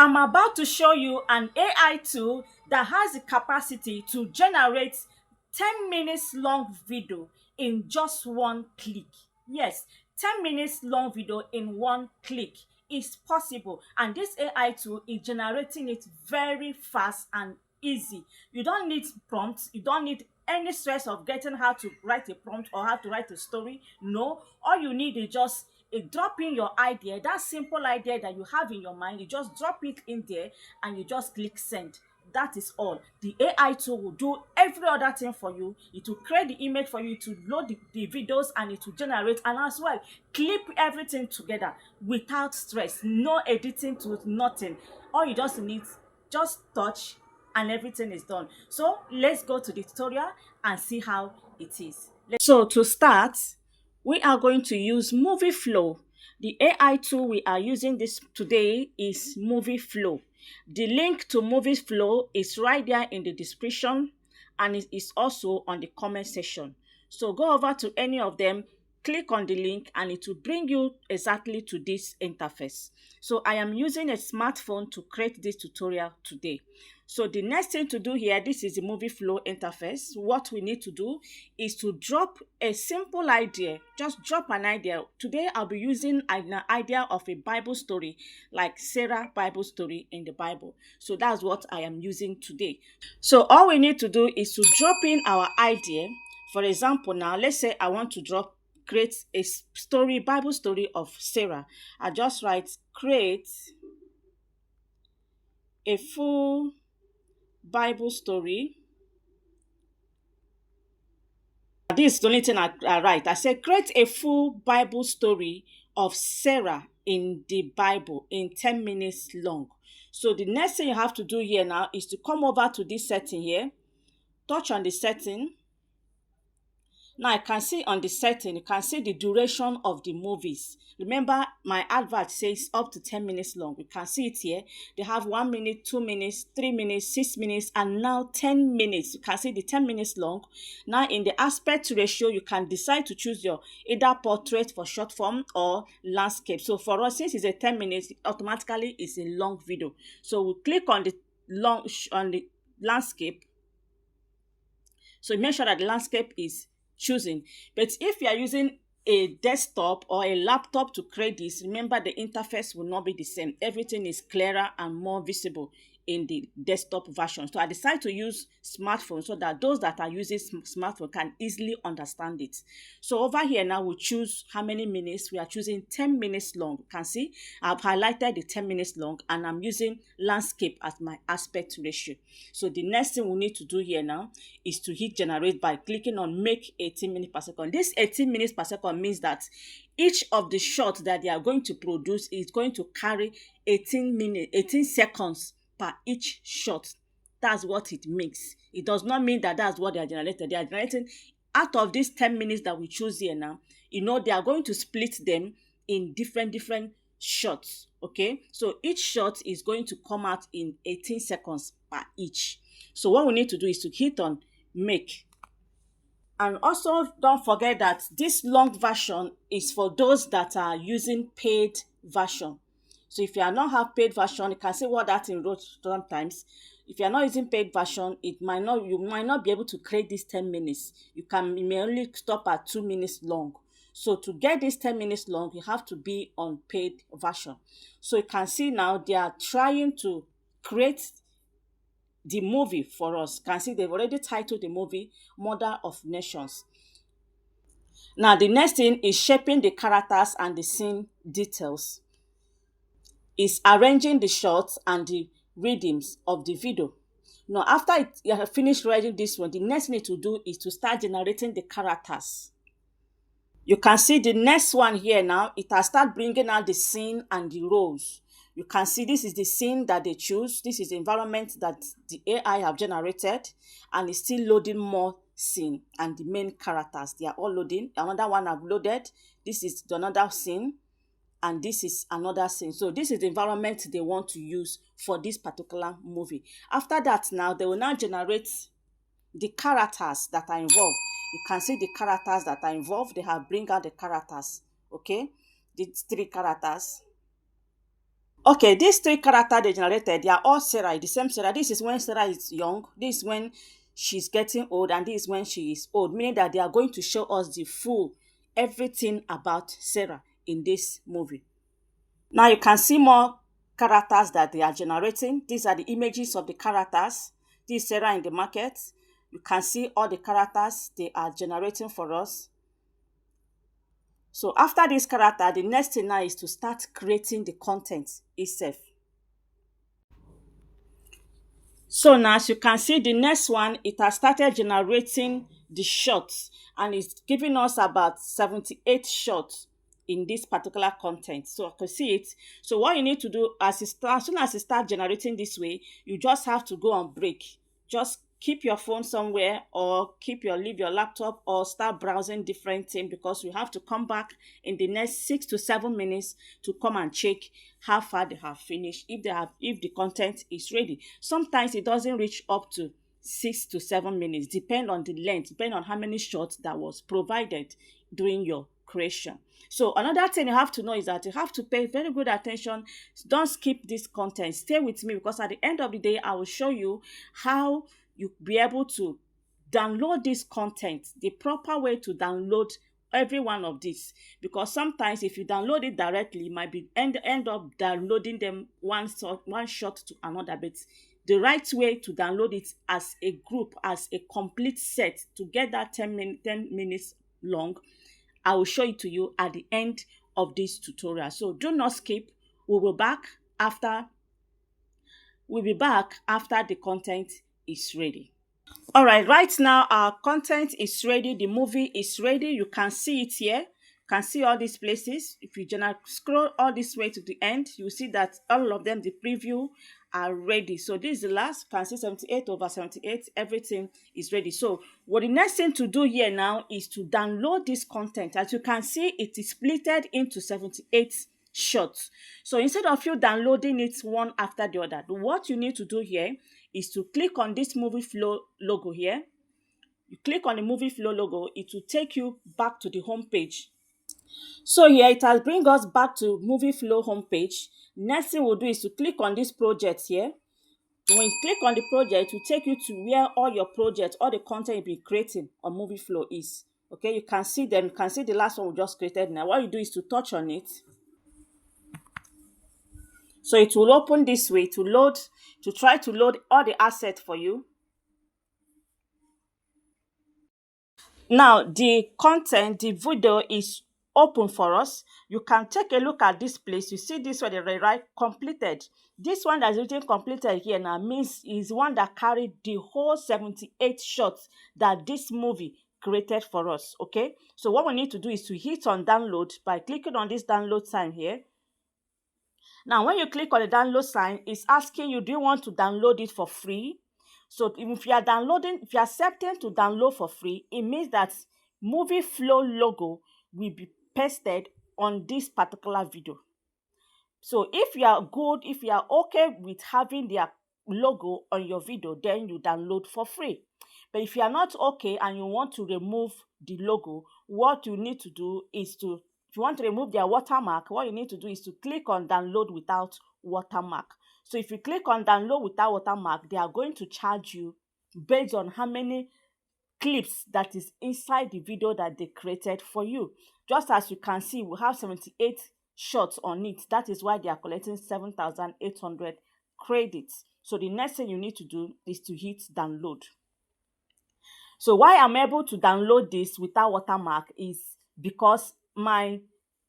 I'm about to show you an AI tool that has the capacity to generate 10 minutes long video in just one click. Yes, 10 minutes long video in one click is possible, and this AI tool is generating it very fast and easy. You don't need prompts, you don't need any stress of getting how to write a prompt or how to write a story. No, all you need is just drop in your idea, that simple idea that you have in your mind. You just drop it in there and you just click send. That is all. The AI tool will do every other thing for you. It will create the image for you, to load the videos, and it will generate, and as well clip everything together without stress. No editing to nothing. All you just need, just touch, and everything is done. So let's go to the tutorial and see how it is. So to start, we are going to use Movieflow. The AI tool we are using this today is Movieflow. The link to Movieflow is right there in the description, and it is also on the comment section. So go over to any of them, click on the link, and it will bring you exactly to this interface. So I am using a smartphone to create this tutorial today. So the next thing to do here, this is the Movieflow interface. What we need to do is to drop a simple idea. Just drop an idea. Today I'll be using an idea of a Bible story, like Sarah Bible story in the Bible. So that's what I am using today. So all we need to do is to drop in our idea. For example, now let's say I want to create a story, Bible story of Sarah. I just write create a full Bible story. This is the only thing I write. I say create a full Bible story of Sarah in the Bible in 10 minutes long. So the next thing you have to do here now is to come over to this setting here, touch on the setting. Now I can see on the setting, you can see the duration of the movies. Remember, my advert says up to 10 minutes long. You can see it here. They have 1 minute, 2 minutes, 3 minutes, 6 minutes, and now 10 minutes. You can see the 10 minutes long. Now in the aspect ratio, you can decide to choose your either portrait for short form or landscape. So for us, since it's a 10 minutes, automatically it's a long video. So we click on the landscape. So make sure that the landscape is choosing. But if you are using a desktop or a laptop to create this, remember the interface will not be the same. Everything is clearer and more visible in the desktop version. So I decided to use smartphone so that those that are using smartphone can easily understand it. So over here now we choose how many minutes. We are choosing 10 minutes long. You can see I've highlighted the 10 minutes long, and I'm using landscape as my aspect ratio. So the next thing we need to do here now is to hit generate by clicking on make 18 minutes per second. This 18 minutes per second means that each of the shots that they are going to produce is going to carry 18 seconds per each shot. That's what it makes. It does not mean that that's what they are generating. They are generating out of these 10 minutes that we choose here now. They are going to split them in different shots. Okay, so each shot is going to come out in 18 seconds per each. So what we need to do is to hit on make. And also don't forget that this long version is for those that are using paid version. So if you are not have paid version, you can see what that in wrote sometimes. If you are not using paid version, you might not be able to create this 10 minutes. You may only stop at 2 minutes long. So to get this 10 minutes long, you have to be on paid version. So you can see now they are trying to create the movie for us. You can see they've already titled the movie Mother of Nations. Now the next thing is shaping the characters and the scene details. Is arranging the shots and the rhythms of the video. Now, after you have finished writing this one, the next thing to do is to start generating the characters. You can see the next one here now. It has started bringing out the scene and the roles. You can see this is the scene that they choose. This is the environment that the AI have generated, and it's still loading more scene and the main characters. They are all loading. Another one I've loaded. This is another scene. And this is another scene. So this is the environment they want to use for this particular movie. After that, now they will now generate the characters that are involved. You can see the characters that are involved. They have bring out the characters. Okay, these 3 characters. Okay, these three characters they generated, they are all Sarah, the same Sarah. This is when Sarah is young, this is when she's getting old, and this is when she is old, meaning that they are going to show us the full everything about Sarah in this movie. Now you can see more characters that they are generating. These are the images of the characters. This is Sarah in the market. You can see all the characters they are generating for us. So after this character, the next thing now is to start creating the content itself. So now as you can see, the next one, it has started generating the shots, and it's giving us about 78 shots in this particular content. So I can see it. So what you need to do as soon as you start generating this way, you just have to go on break. Just keep your phone somewhere, or leave your laptop, or start browsing different things, because you have to come back in the next 6 to 7 minutes to come and check how far they have finished, if the content is ready. Sometimes it doesn't reach up to 6 to 7 minutes, depend on the length, depend on how many shots that was provided during your creation. So another thing you have to know is that you have to pay very good attention. Don't skip this content, stay with me, because at the end of the day I will show you how you be able to download this content, the proper way to download every one of these. Because sometimes if you download it directly, you might be end up downloading them one shot to another. But the right way to download it as a group, as a complete set, to get that 10 minutes long, I will show it to you at the end of this tutorial. So do not skip. After we'll be back after the content is ready. All right, right now our content is ready. The movie is ready. You can see it here. You can see all these places. If you scroll all this way to the end, you will see that all of them, the preview, are ready. So this is the last. You can see 78 over 78. Everything is ready. So what the next thing to do here now is to download this content. As you can see, it is splitted into 78 shots. So instead of you downloading it one after the other, what you need to do here is to click on this Movieflow logo here. You click on the Movieflow logo, it will take you back to the home page. So here it has bring us back to Movieflow home page. Next thing we'll do is to click on this project here. When you click on the project, it will take you to where all your projects, all the content you've been creating on Movieflow is. Okay, you can see them. You can see the last one we just created now. What you do is to touch on it. So it will open this way to try to load all the assets for you. Now the content, the video is open for us. You can take a look at this place. You see this where they write completed. This one that's written completed here now means is one that carried the whole 78 shots that this movie created for us. Okay, so what we need to do is to hit on download by clicking on this download sign here. Now when you click on the download sign, it's asking you, do you want to download it for free? So if you are accepting to download for free, it means that Movieflow logo will be pasted on this particular video. So if you are good, if you are okay with having their logo on your video, then you download for free. But if you are not okay and you want to remove the logo, what you need to do is if you want to remove their watermark, what you need to do is to click on download without watermark. So if you click on download without watermark, they are going to charge you based on how many clips that is inside the video that they created for you. Just as you can see, we have 78 shots on it. That is why they are collecting 7,800 credits. So the next thing you need to do is to hit download. So why I'm able to download this without watermark is because my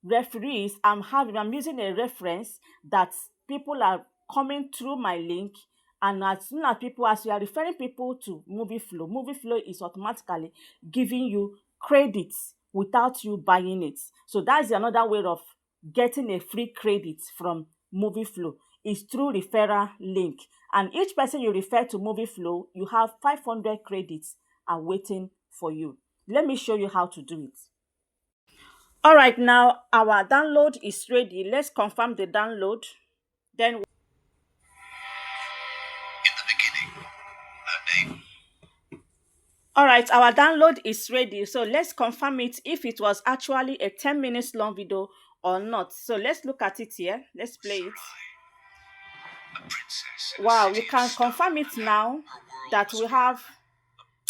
referees, I'm using a reference that people are coming through my link, and as soon as you are referring people to Movieflow is automatically giving you credits without you buying it. So that's another way of getting a free credit from Movieflow, is through referral link. And each person you refer to Movieflow, you have 500 credits are waiting for you. Let me show you how to do it. All right, now our download is ready. Let's confirm the download. Then in the beginning, her name. All right, our download is ready. So let's confirm it if it was actually a 10 minutes long video or not. So let's look at it here. Let's play it. Wow, you can confirm it now that we have,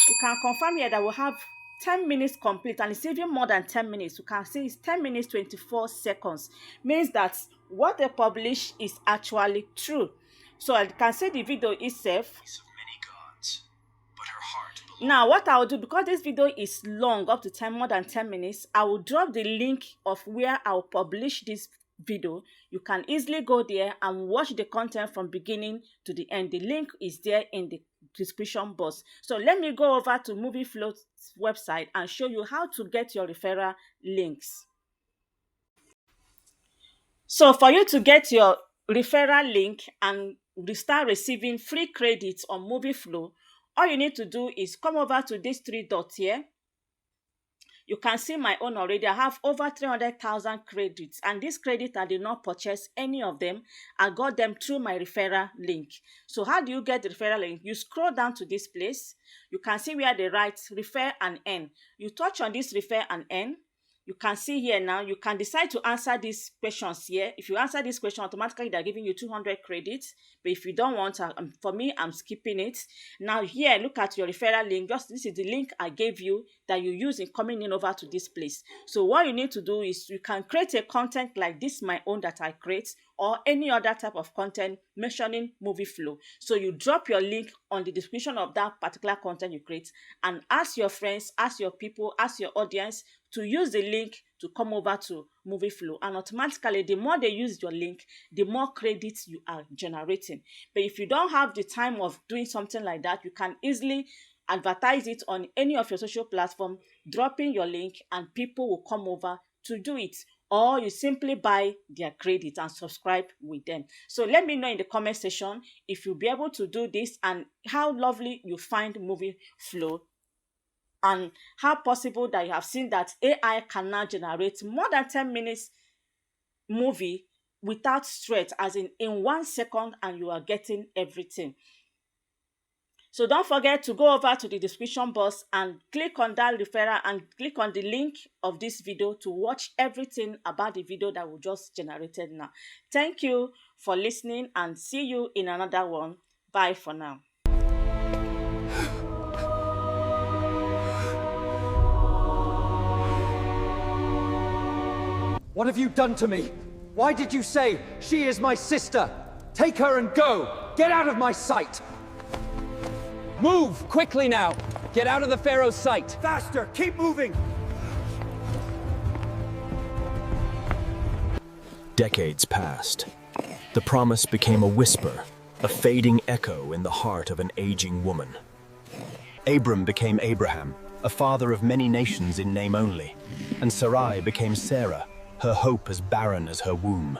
you can confirm here that we have 10 minutes complete, and it's even more than 10 minutes. You can see it's 10 minutes 24 seconds. Means that what they publish is actually true. So I can see the video itself. Now what I'll do, because this video is long, up to 10, more than 10 minutes, I will drop the link of where I'll publish this video. You can easily go there and watch the content from beginning to the end. The link is there in the description box. So let me go over to Movieflow's website and show you how to get your referral links. So for you to get your referral link and start receiving free credits on Movieflow, all you need to do is come over to these 3 dots here. You can see my own already. I have over 300,000 credits, and these credits I did not purchase any of them. I got them through my referral link. So how do you get the referral link? You scroll down to this place. You can see where they write refer and earn. You touch on this refer and earn. You can see here now, you can decide to answer these questions here. If you answer this question, automatically they're giving you 200 credits. But if you don't want, for me, I'm skipping it. Now here, look at your referral link. This is the link I gave you that you use in coming in over to this place. So what you need to do is you can create a content like this, my own that I create, or any other type of content mentioning Movieflow. So you drop your link on the description of that particular content you create and ask your friends, ask your people, ask your audience to use the link to come over to Movieflow. And automatically, the more they use your link, the more credits you are generating. But if you don't have the time of doing something like that, you can easily advertise it on any of your social platforms, dropping your link, and people will come over to do it. Or you simply buy their credit and subscribe with them. So let me know in the comment section if you'll be able to do this and how lovely you find Movieflow, and how possible that you have seen that AI can now generate more than 10 minutes movie without stress, as in 1 second, and you are getting everything. So don't forget to go over to the description box and click on that referral and click on the link of this video to watch everything about the video that we just generated now. Thank you for listening and see you in another one. Bye for now. What have you done to me? Why did you say she is my sister? Take her and go! Get out of my sight! Move! Quickly now! Get out of the Pharaoh's sight! Faster! Keep moving! Decades passed. The promise became a whisper, a fading echo in the heart of an aging woman. Abram became Abraham, a father of many nations in name only, and Sarai became Sarah, her hope as barren as her womb.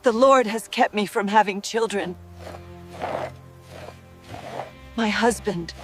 The Lord has kept me from having children. My husband